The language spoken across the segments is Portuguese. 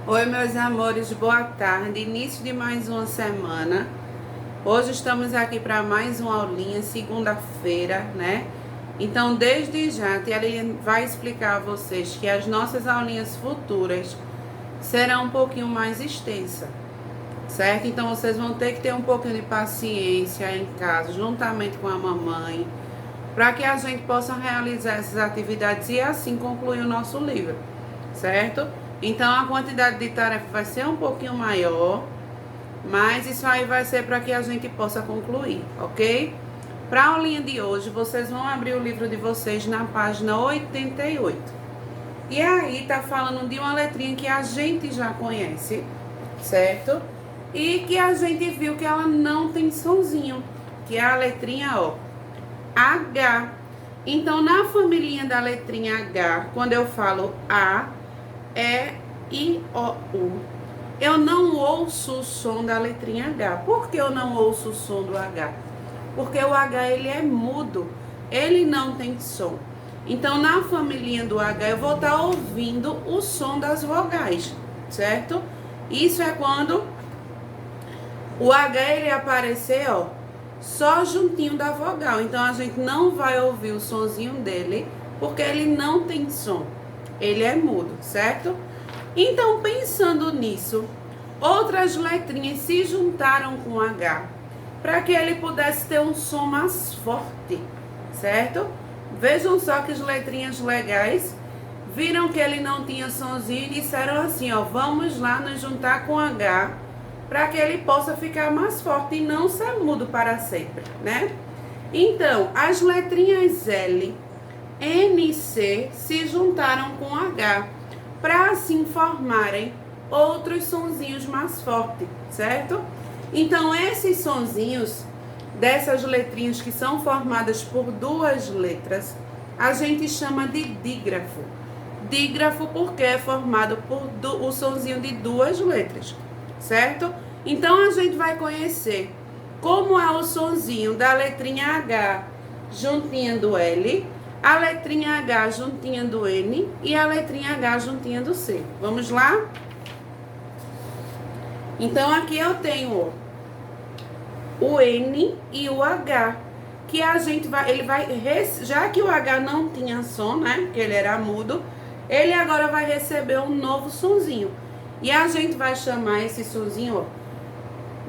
Oi, meus amores, boa tarde. Início de mais uma semana. Hoje estamos aqui para mais uma aulinha, segunda-feira, né? Então, desde já, a tia Lilian vai explicar a vocês que as nossas aulinhas futuras serão um pouquinho mais extensas, certo? Então, vocês vão ter que ter um pouquinho de paciência em casa, juntamente com a mamãe, para que a gente possa realizar essas atividades e assim concluir o nosso livro, certo? Então a quantidade de tarefa vai ser um pouquinho maior, mas isso aí vai ser para que a gente possa concluir, ok? Para a aulinha de hoje, vocês vão abrir o livro de vocês na página 88. E aí tá falando de uma letrinha que a gente já conhece, certo? E que a gente viu que ela não tem sonzinho, que é a letrinha, ó, H. Então, na família da letrinha H, quando eu falo A, E, I, O, U, eu não ouço o som da letrinha H. Por que eu não ouço o som do H? Porque o H, ele é mudo, ele não tem som. Então, na família do H, eu vou estar ouvindo o som das vogais, certo? Isso é quando o H, ele aparecer, ó, só juntinho da vogal. Então, a gente não vai ouvir o sonzinho dele, porque ele não tem som. Ele é mudo, certo? Então, pensando nisso, outras letrinhas se juntaram com H para que ele pudesse ter um som mais forte, certo? Vejam só que as letrinhas legais viram que ele não tinha sonzinho e disseram assim, ó, vamos lá nos juntar com H para que ele possa ficar mais forte e não ser mudo para sempre, né? Então, as letrinhas L, N e C se juntaram com H para assim formarem outros sonzinhos mais fortes, certo? Então, esses sonzinhos dessas letrinhas que são formadas por duas letras, a gente chama de dígrafo. Dígrafo porque é formado por o sonzinho de duas letras, certo? Então, a gente vai conhecer como é o sonzinho da letrinha H juntinha do L, a letrinha H juntinha do N e a letrinha H juntinha do C. Vamos lá? Então, aqui eu tenho o N e o H, que a gente vai, já que o H não tinha som, né, que ele era mudo, ele agora vai receber um novo sonzinho. E a gente vai chamar esse sonzinho, ó,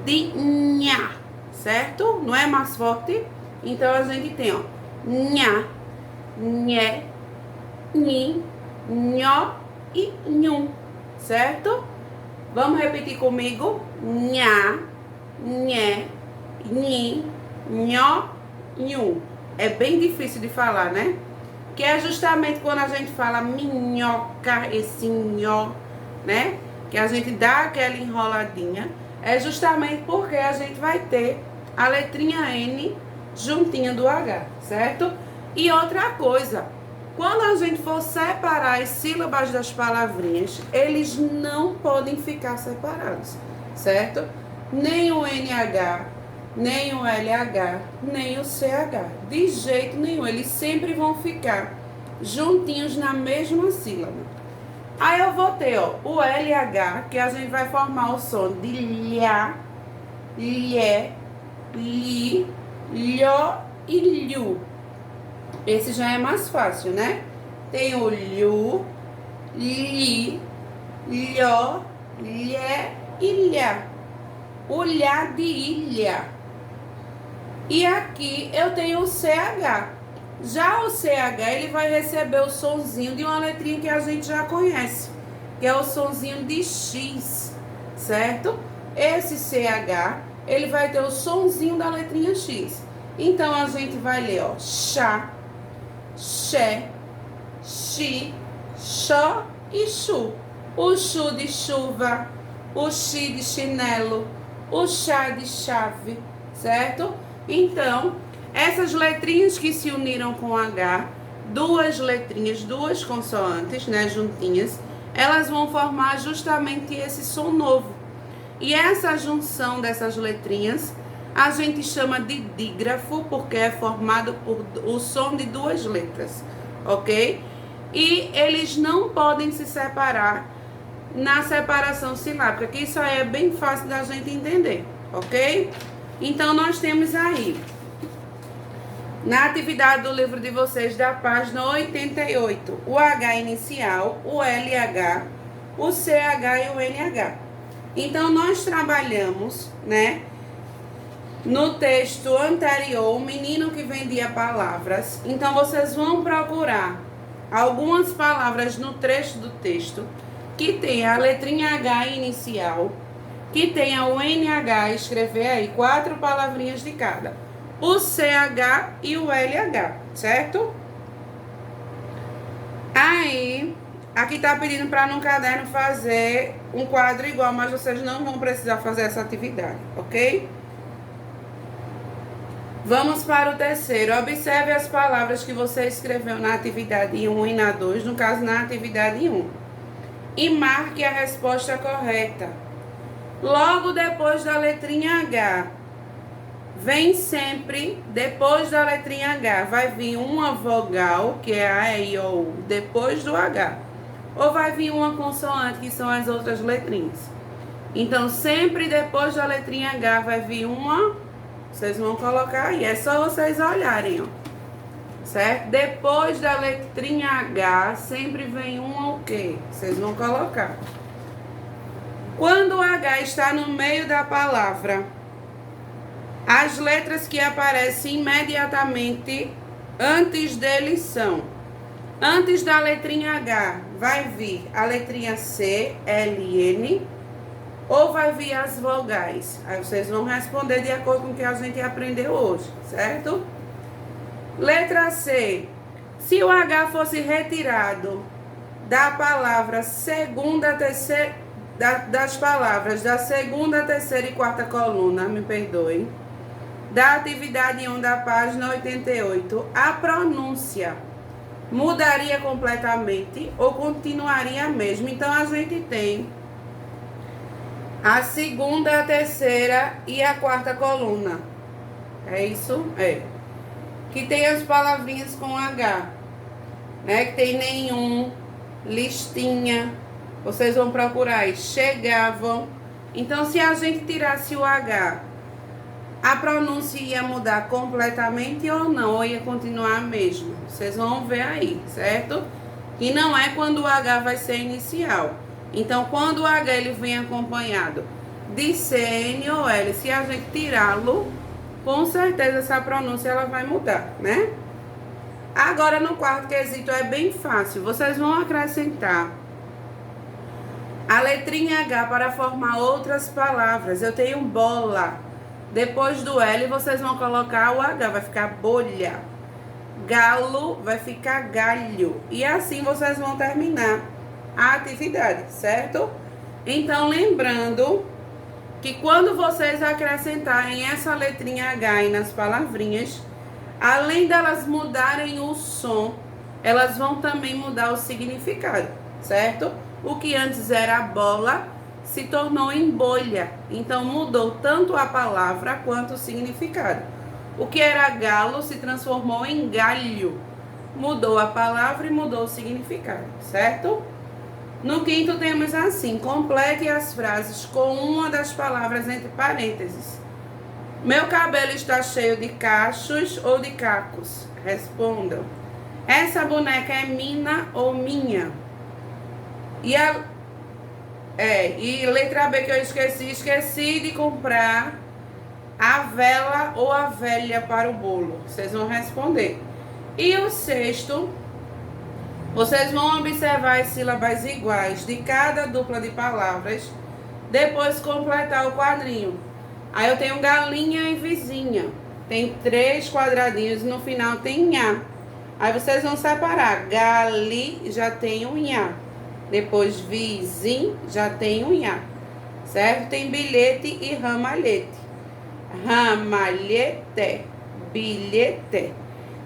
de nha, certo? Não é mais forte? Então, a gente tem, ó, nha, nhé, nhi, nhó e nhum, certo? Vamos repetir comigo? Nha, nhé, nhi, nhó, nhum. É bem difícil de falar, né? Que é justamente quando a gente fala minhoca, esse nhó, né? Que a gente dá aquela enroladinha. É justamente porque a gente vai ter a letrinha N juntinha do H, certo? E outra coisa, quando a gente for separar as sílabas das palavrinhas, eles não podem ficar separados, certo? Nem o NH, nem o LH, nem o CH. De jeito nenhum, eles sempre vão ficar juntinhos na mesma sílaba. Aí eu vou ter, ó, o LH, que a gente vai formar o som de lhá, lhé, li, lhó e lhu. Esse já é mais fácil, né? Tem o lhu, li, lhó, lhé e lhá. O lhá de ilha. E aqui eu tenho o CH. Já o CH, ele vai receber o sonzinho de uma letrinha que a gente já conhece, que é o sonzinho de X, certo? Esse CH, ele vai ter o sonzinho da letrinha X. Então, a gente vai ler, ó, chá, xé, xi, xó e chu. O chu de chuva, o xi de chinelo, o chá de chave, certo? Então, essas letrinhas que se uniram com H, duas letrinhas, duas consoantes, né, juntinhas, elas vão formar justamente esse som novo. E essa junção dessas letrinhas, a gente chama de dígrafo, porque é formado por o som de duas letras, ok? E eles não podem se separar na separação silábica, que isso aí é bem fácil da gente entender, ok? Então, nós temos aí, na atividade do livro de vocês, da página 88, o H inicial, o LH, o CH e o NH. Então, nós trabalhamos, né, no texto anterior, o menino que vendia palavras. Então, vocês vão procurar algumas palavras no trecho do texto que tenha a letrinha H inicial, que tenha o NH, escrever aí 4 palavrinhas de cada, o CH e o LH, certo? Aí, aqui tá pedindo para no caderno fazer um quadro igual, mas vocês não vão precisar fazer essa atividade, ok? Vamos para o terceiro. Observe as palavras que você escreveu na atividade 1 e na 2, no caso na atividade 1. E marque a resposta correta. Logo depois da letrinha H, vem sempre, depois da letrinha H, vai vir uma vogal, que é a, E, I, O, U, depois do H. Ou vai vir uma consoante, que são as outras letrinhas. Então, sempre depois da letrinha H vai vir uma, vocês vão colocar aí, é só vocês olharem, ó. Certo? Depois da letrinha H, sempre vem uma o quê? Vocês vão colocar. Quando o H está no meio da palavra, as letras que aparecem imediatamente antes dele são: antes da letrinha H, vai vir a letrinha C, L, N, ou vai vir as vogais? Aí vocês vão responder de acordo com o que a gente aprendeu hoje, certo? Letra C. Se o H fosse retirado da palavra segunda, terceira, das palavras da segunda, terceira e quarta coluna, me perdoe, da atividade 1 da página 88, a pronúncia mudaria completamente ou continuaria a mesma? Então, a gente tem a segunda, a terceira e a quarta coluna. É isso? É. Que tem as palavrinhas com H, né? Que tem nenhum, listinha. Vocês vão procurar aí, chegavam. Então, se a gente tirasse o H, a pronúncia ia mudar completamente ou não? Ou ia continuar a mesma? Vocês vão ver aí, certo? E não é quando o H vai ser inicial. Então, quando o H ele vem acompanhado de C, N ou L, se a gente tirá-lo, com certeza essa pronúncia ela vai mudar, né? Agora, no quarto quesito é bem fácil. Vocês vão acrescentar a letrinha H para formar outras palavras. Eu tenho bola. Depois do L, vocês vão colocar o H, vai ficar bolha. Galo vai ficar galho. E assim vocês vão terminar a atividade, certo? Então, lembrando que quando vocês acrescentarem essa letrinha H aí nas palavrinhas, além delas mudarem o som, elas vão também mudar o significado, certo? O que antes era bola se tornou em bolha. Então, mudou tanto a palavra quanto o significado. O que era galo se transformou em galho. Mudou a palavra e mudou o significado, certo? No quinto temos assim: complete as frases com uma das palavras entre parênteses. Meu cabelo está cheio de cachos ou de cacos? Respondam. Essa boneca é mina ou minha? E letra B que eu esqueci de comprar a vela ou a velha para o bolo. Vocês vão responder. E o sexto, vocês vão observar as sílabas iguais de cada dupla de palavras, depois completar o quadrinho. Aí eu tenho galinha e vizinha. Tem 3 quadradinhos e no final tem nha. Aí vocês vão separar. Gali já tem um nha. Depois vizinho já tem um nha. Certo? Tem bilhete e ramalhete. Ramalhete. Bilhete.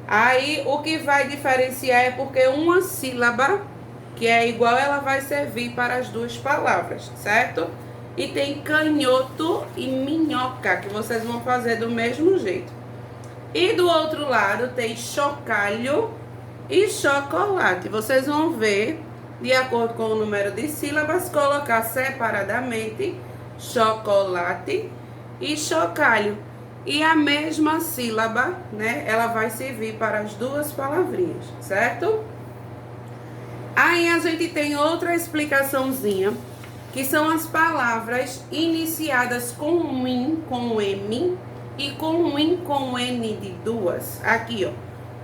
Aí, o que vai diferenciar é porque uma sílaba, que é igual, ela vai servir para as duas palavras, certo? E tem canhoto e minhoca, que vocês vão fazer do mesmo jeito. E do outro lado tem chocalho e chocolate. Vocês vão ver de acordo com o número de sílabas, colocar separadamente chocolate e chocalho. E a mesma sílaba, né, ela vai servir para as duas palavrinhas, certo? Aí a gente tem outra explicaçãozinha, que são as palavras iniciadas com IN, com M, e com IN, com N de duas. Aqui, ó,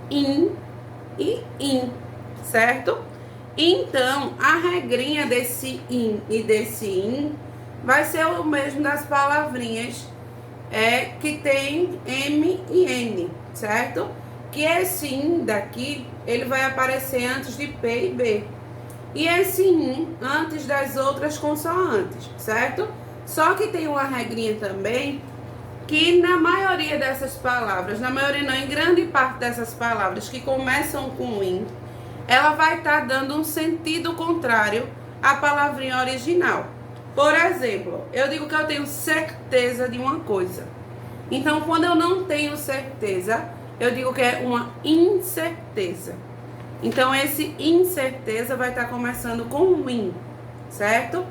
IN e IN, certo? Então, a regrinha desse IN e desse IN vai ser o mesmo das palavrinhas que tem M e N, certo? Que esse IN daqui, ele vai aparecer antes de P e B. E esse IN antes das outras consoantes, certo? Só que tem uma regrinha também, que na maioria dessas palavras, na maioria não, em grande parte dessas palavras que começam com IN, ela vai estar dando um sentido contrário à palavrinha original. Por exemplo, eu digo que eu tenho certeza de uma coisa. Então, quando eu não tenho certeza, eu digo que é uma incerteza. Então, esse incerteza vai estar começando com IN, certo?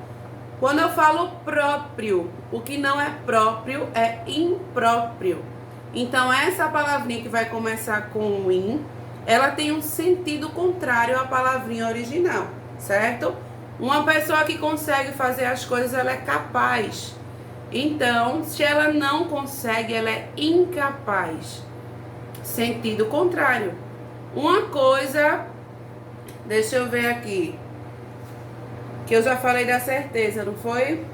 Quando eu falo próprio, o que não é próprio é impróprio. Então, essa palavrinha que vai começar com IN, ela tem um sentido contrário à palavrinha original, certo? Uma pessoa que consegue fazer as coisas, ela é capaz. Então, se ela não consegue, ela é incapaz. Sentido contrário. Uma coisa, deixa eu ver aqui, que eu já falei da certeza, não foi?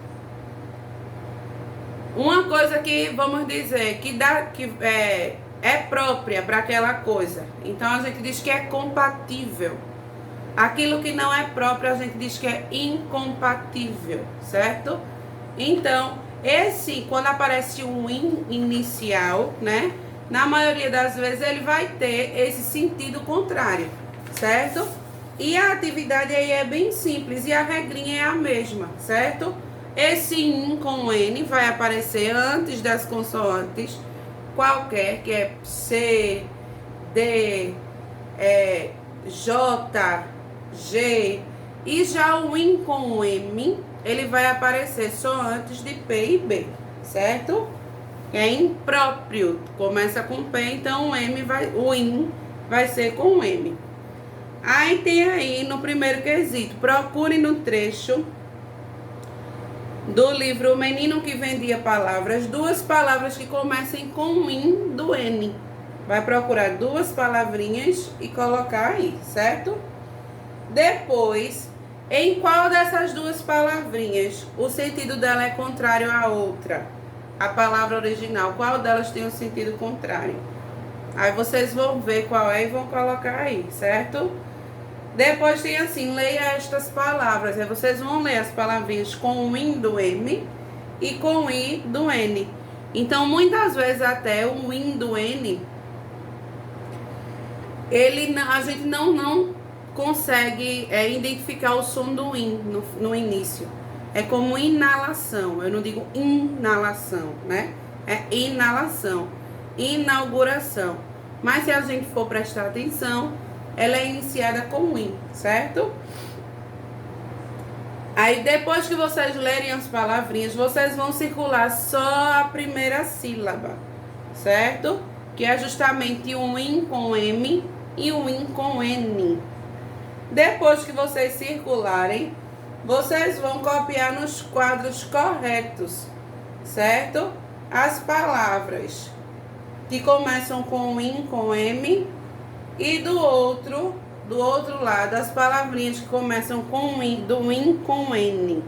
Uma coisa que, vamos dizer, que é própria para aquela coisa. Então, a gente diz que é compatível. Aquilo que não é próprio, a gente diz que é incompatível, certo? Então, quando aparece um IN inicial, né? Na maioria das vezes, ele vai ter esse sentido contrário, certo? E a atividade aí é bem simples e a regrinha é a mesma, certo? Esse IN com N vai aparecer antes das consoantes qualquer, que é C, D, J, G, e já o IN com M, ele vai aparecer só antes de P e B, certo? É impróprio, começa com P, então o IN vai ser com M. Aí tem aí no primeiro quesito, procure no trecho do livro O Menino que Vendia Palavras, duas palavras que comecem com o IN do N. Vai procurar duas palavrinhas e colocar aí, certo? Depois, em qual dessas duas palavrinhas o sentido dela é contrário à outra? A palavra original, qual delas tem um sentido contrário? Aí vocês vão ver qual é e vão colocar aí, certo? Depois tem assim, leia estas palavras. Aí vocês vão ler as palavrinhas com o IN do M e com o I do N. Então, muitas vezes até o IN do N, a gente não consegue identificar o som do IN no início. É como inalação, eu não digo inalação, né? É inalação, inauguração. Mas se a gente for prestar atenção, ela é iniciada com IN, certo? Aí depois que vocês lerem as palavrinhas, vocês vão circular só a primeira sílaba, certo? Que é justamente um IN com M e um IN com N. Depois que vocês circularem, vocês vão copiar nos quadros corretos, certo? As palavras que começam com IN, com M, e do outro lado, as palavrinhas que começam com IN, do IN com N,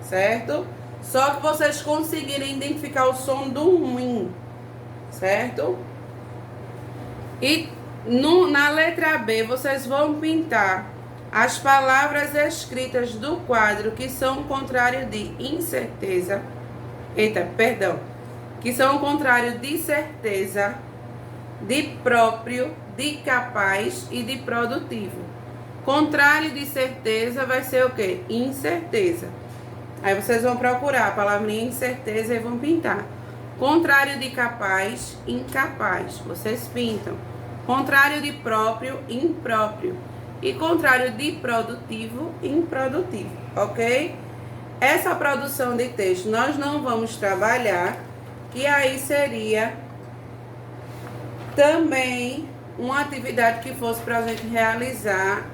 certo? Só que vocês conseguirem identificar o som do IN, certo? E na letra B, vocês vão pintar as palavras escritas do quadro que são o contrário de incerteza. Que são o contrário de certeza, de próprio, de capaz e de produtivo. Contrário de certeza vai ser o quê? Incerteza. Aí vocês vão procurar a palavrinha incerteza e vão pintar. Contrário de capaz, incapaz. Vocês pintam. Contrário de próprio, impróprio. e contrário de produtivo, improdutivo, ok? Essa produção de texto nós não vamos trabalhar, que aí seria também uma atividade que fosse para a gente realizar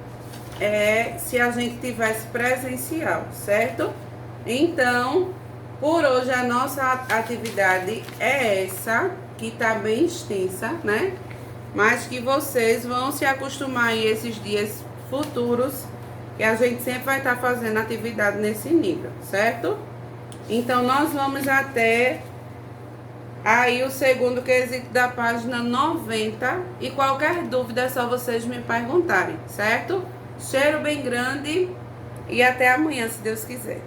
se a gente tivesse presencial, certo? Então, por hoje a nossa atividade é essa, que tá bem extensa, né? Mas que vocês vão se acostumar aí esses dias futuros, que a gente sempre vai estar fazendo atividade nesse nível, certo? Então, nós vamos até aí o segundo quesito da página 90 e qualquer dúvida é só vocês me perguntarem, certo? Cheiro bem grande e até amanhã, se Deus quiser.